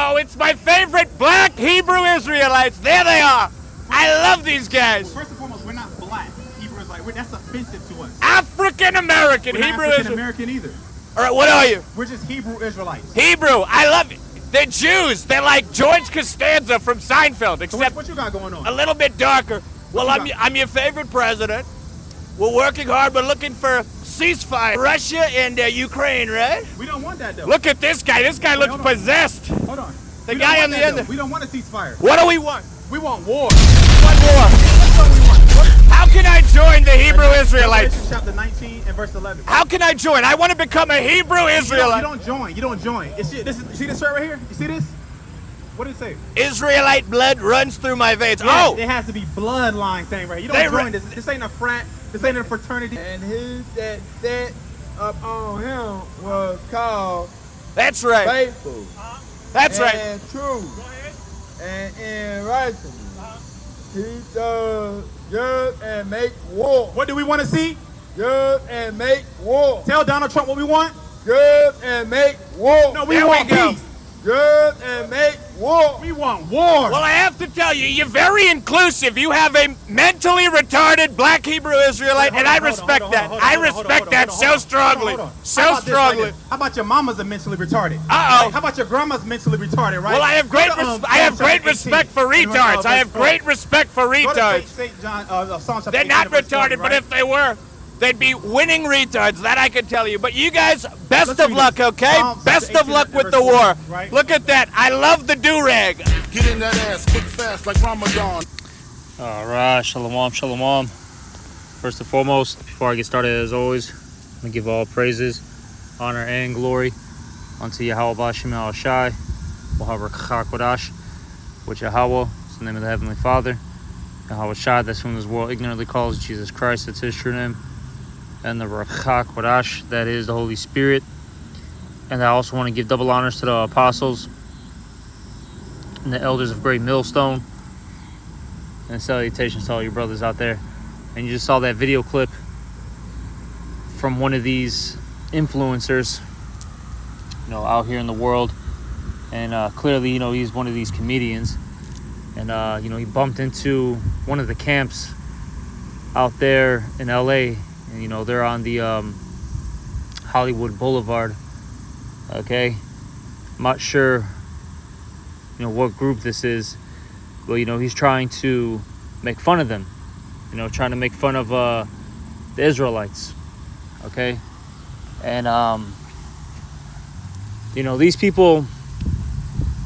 Oh, it's my favorite black Hebrew Israelites. There they are. I love these guys. Well, first and foremost, we're not black Hebrew Israelites. That's offensive to us. African American We're not Hebrew African Israelites. American either. All right, what are you? We're just Hebrew Israelites. Hebrew. I love it. They're Jews. They're like George Costanza from Seinfeld, So except what you got going on? a little bit darker. Well, What you got? I'm your favorite president. We're working hard. We're looking for ceasefire. Russia and Ukraine, right? We don't want that though. Look at this guy. This guy looks hold on. possessed. Hold on. The We guy don't on want the that, end. though. We don't want a ceasefire. What do we want? We want war. What war? That's what we want. How can I join the Hebrew Israelites? Revelation chapter 19 and verse 11. How can I join? I want to become a Hebrew You Israelite. don't join. You don't join. You see this shirt right here? You see this? What did it say? Israelite blood runs through my veins. Yeah, Oh, it has to be bloodline thing right here. You They don't re- join this. This ain't a frat. This ain't a fraternity. And he that set up on him was called that's right. faithful That's right. and true and in righteousness. He does good and make war. What do we want to see? Good and make war. Tell Donald Trump what we want. Good and make war. No, we There want we go. peace. Good and make war. We want war. Well, I have to tell you, you're very inclusive. You have a mentally retarded black Hebrew Israelite, and I respect that. I respect that so strongly. So strongly. How about your mama's are mentally retarded? Uh-oh. Like, how about your grandma's mentally retarded, right? Well, I have great, Go to, I have Psalm great chapter 18 respect for and verse, retards. I have verse 4. great respect for Go to retards. St. John, Psalm chapter They're 18 not and verse 20, retarded, but right? if they were, they'd be winning retards. That I can tell you. But you guys, best Let's of read luck, this. okay? Psalm Best chapter of luck 18 with and the verse war. 20, right? Look at that. I love the do-rag. Get in that ass quick fast like Ramadan. All right, shalom, shalom. First and foremost, before I get started, as always, I'm going to give all praises, honor, and glory unto Yahweh Bashim Al Shai, Wahaber Chakodash, which Yahweh is the name of the Heavenly Father. Yahweh Shai, that's whom this world ignorantly calls Jesus Christ, that's his true name. And the Ruach Kodash, that is the Holy Spirit. And I also want to give double honors to the apostles and the elders of Great Millstone. And salutations to all your brothers out there. And you just saw that video clip from one of these influencers, out here in the world. And clearly, he's one of these comedians. And, he bumped into one of the camps out there in LA. And, they're on the Hollywood Boulevard. Okay? I'm not sure, what group this is. But, he's trying to make fun of them. Trying to make fun of the Israelites. Okay? And, these people,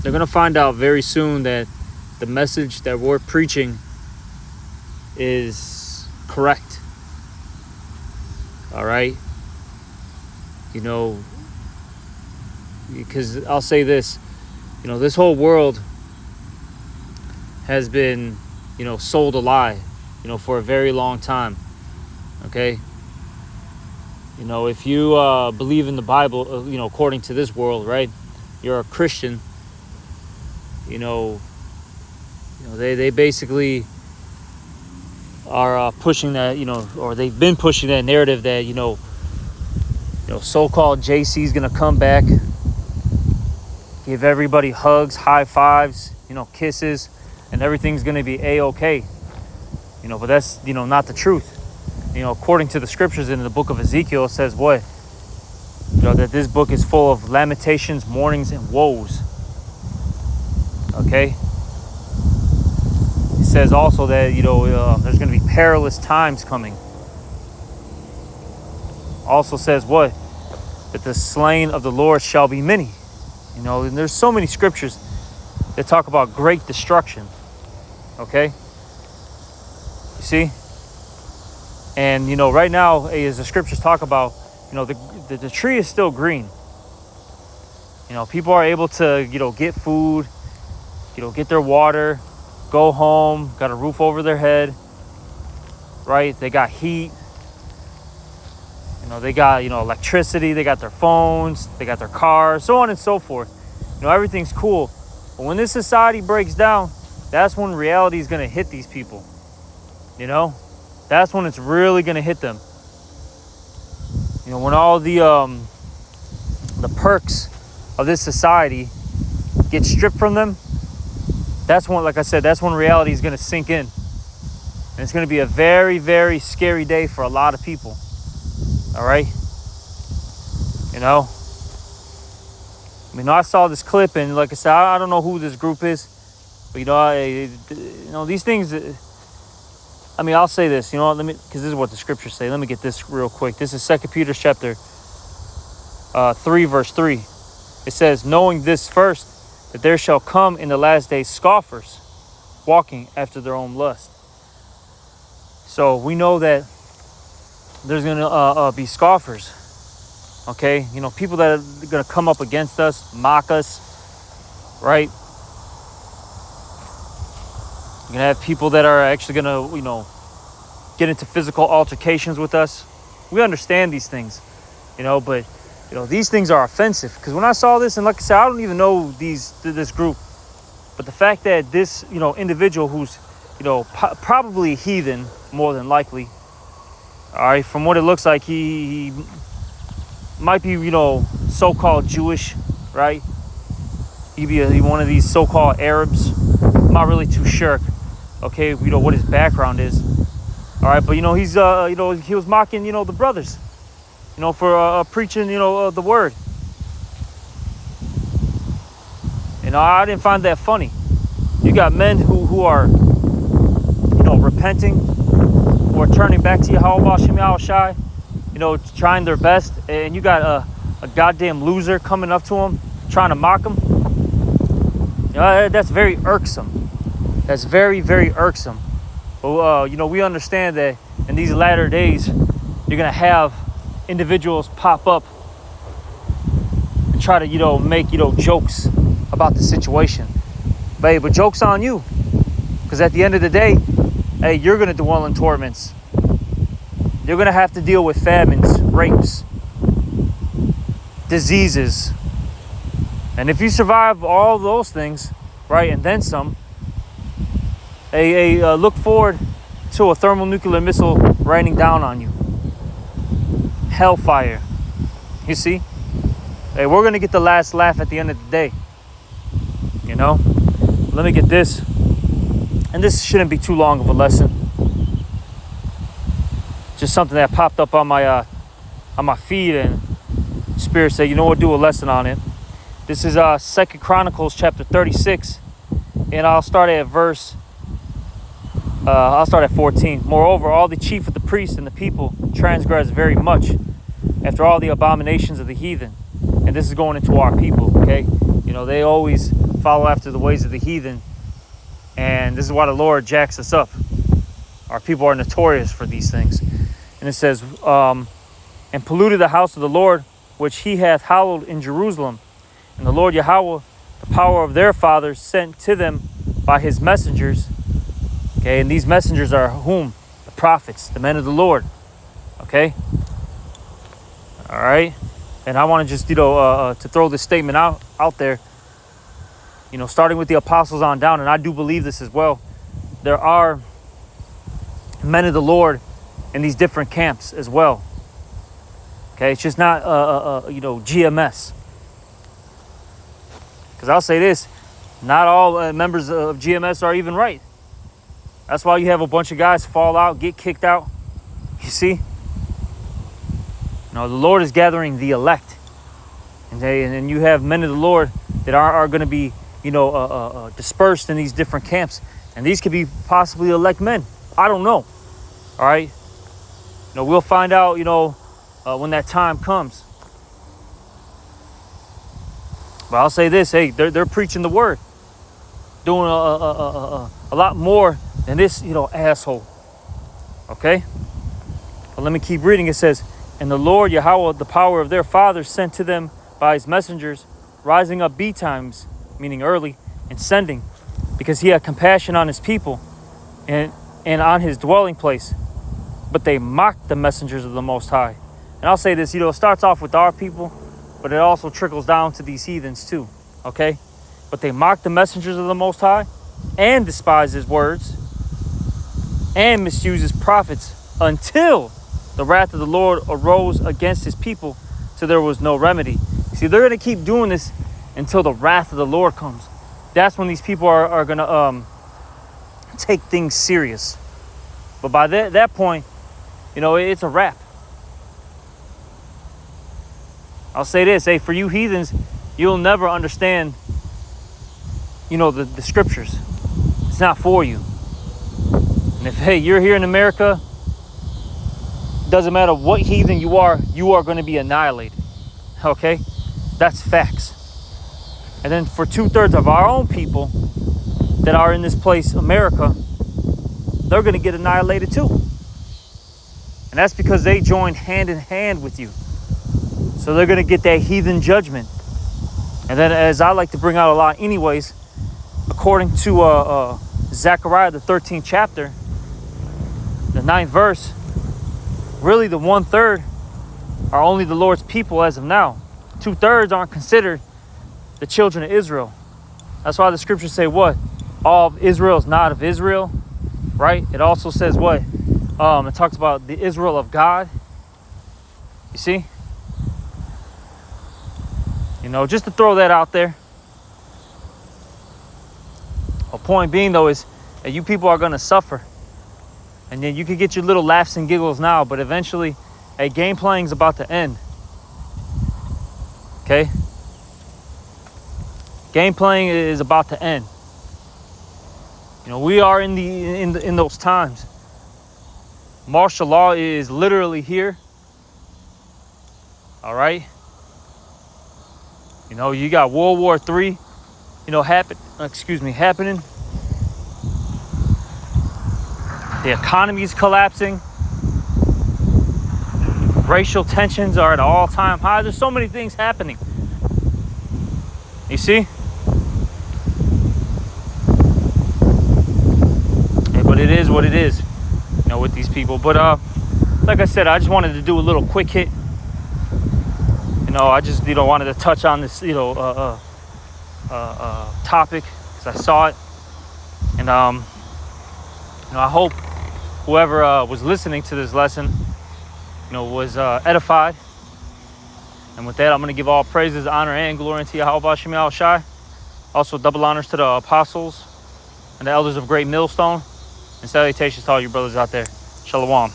they're going to find out very soon that the message that we're preaching is correct. All right? Because I'll say this, this whole world has been, sold a lie, for a very long time. Okay? If you believe in the Bible, according to this world, right? You're a Christian. They basically are pushing that, or they've been pushing that narrative that, so-called JC's gonna come back, give everybody hugs, high fives, kisses, and everything's gonna be a-okay. But that's, not the truth. According to the scriptures in the book of Ezekiel, it says what? That this book is full of lamentations, mournings, and woes. Okay? It says also that, there's going to be perilous times coming. Also says what? That the slain of the Lord shall be many. And there's so many scriptures that talk about great destruction. Okay? You see? And, right now, as the scriptures talk about, the tree is still green. People are able to, get food, get their water, go home, got a roof over their head, right? They got heat. They got, electricity, they got their phones, they got their cars, so on and so forth. Everything's cool. But when this society breaks down, that's when reality is going to hit these people. That's when it's really going to hit them. When all the perks of this society, get stripped from them, that's when, like I said, that's when reality is going to sink in. And it's going to be a very, very scary day for a lot of people. All right? You know? I mean, I saw this clip, and like I said, I don't know who this group is. But, these things, I mean, I'll say this, because this is what the scriptures say. Let me get this real quick. This is 2 Peter chapter 3, verse 3. It says, knowing this first, that there shall come in the last days scoffers, walking after their own lust. So we know that there's going to be scoffers. Okay? People that are going to come up against us, mock us, right? You're going to have people that are actually going to, get into physical altercations with us. We understand these things, but, these things are offensive. Because when I saw this, and like I said, I don't even know this group. But the fact that this, individual who's, probably heathen, more than likely, all right, from what it looks like, he might be, so-called Jewish, right? He'd be one of these so-called Arabs. I'm not really too sure, okay, what his background is. All right, but, he's, he was mocking, the brothers, for preaching, the word. I didn't find that funny. You got men who are, repenting, who are turning back to Yahweh Shem Shai, trying their best, and you got a goddamn loser coming up to him, trying to mock him. That's very irksome. That's very, very irksome. But, we understand that in these latter days, you're going to have individuals pop up and try to, make, jokes about the situation. But joke's on you. Because at the end of the day, hey, you're going to dwell in torments. You're going to have to deal with famines, rapes, diseases. And if you survive all those things, right, and then some, look forward to a thermonuclear missile raining down on you. Hellfire. You see? Hey, we're going to get the last laugh at the end of the day. Let me get this. And this shouldn't be too long of a lesson. Just something that popped up on my feed, and Spirit said, do a lesson on it. This is 2 Chronicles chapter 36. And I'll start at 14. Moreover, all the chief of the priests and the people transgressed very much after all the abominations of the heathen. And this is going into our people, okay? They always follow after the ways of the heathen. And this is why the Lord jacks us up. Our people are notorious for these things. And it says, and polluted the house of the Lord, which he hath hallowed in Jerusalem. And the Lord Yahweh, the power of their fathers, sent to them by his messengers. Okay, and these messengers are whom? The prophets, the men of the Lord. Okay? All right? And I want to just, to throw this statement out there. Starting with the apostles on down, and I do believe this as well. There are men of the Lord in these different camps as well. Okay, it's just not, GMS. Because I'll say this, not all members of GMS are even right. That's why you have a bunch of guys fall out, get kicked out. You see? The Lord is gathering the elect. And you have men of the Lord that are going to be, dispersed in these different camps. And these could be possibly elect men. I don't know. All right? We'll find out, when that time comes. But I'll say this, hey, they're preaching the word. Doing a lot more than this, asshole. Okay? But let me keep reading. It says, and the Lord Yahweh, the power of their fathers, sent to them by his messengers, rising up betimes, meaning early, and sending, because he had compassion on his people and on his dwelling place. But they mocked the messengers of the Most High. And I'll say this, it starts off with our people, but it also trickles down to these heathens too, okay? But they mocked the messengers of the Most High and despised his words and misused his prophets until the wrath of the Lord arose against his people, so there was no remedy. See, they're going to keep doing this until the wrath of the Lord comes. That's when these people are going to take things serious. But by that point, you know, it's a wrap. I'll say this, hey, for you heathens, you'll never understand, you know, the scriptures. It's not for you. And if, hey, you're here in America, doesn't matter what heathen you are going to be annihilated. Okay? That's facts. And then for 2/3 of our own people that are in this place, America, they're going to get annihilated too. And that's because they joined hand in hand with you. So they're going to get that heathen judgment. And then, as I like to bring out a lot anyways, according to Zechariah, the 13th chapter, the 9th verse, really the 1/3 are only the Lord's people as of now. 2/3 aren't considered the children of Israel. That's why the scriptures say what? All of Israel is not of Israel, right? It also says what? It talks about the Israel of God. You see? You know, just to throw that out there. A point being, though, is that you people are going to suffer. And then you can get your little laughs and giggles now, but eventually, a game playing is about to end. Okay? Game playing is about to end. You know, we are in those times. Martial law is literally here. All right? You know, you got World War III, you know, happening. The economy is collapsing. Racial tensions are at an all-time high. There's so many things happening. You see? Hey, but it is what it is, you know, with these people. But like I said, I just wanted to do a little quick hit. You know, I just, wanted to touch on this, topic because I saw it. And, I hope whoever was listening to this lesson, was edified. And with that, I'm going to give all praises, honor, and glory unto Yahweh Shem Yahweh Shai. Also, double honors to the apostles and the elders of Great Millstone. And salutations to all you brothers out there. Shalom.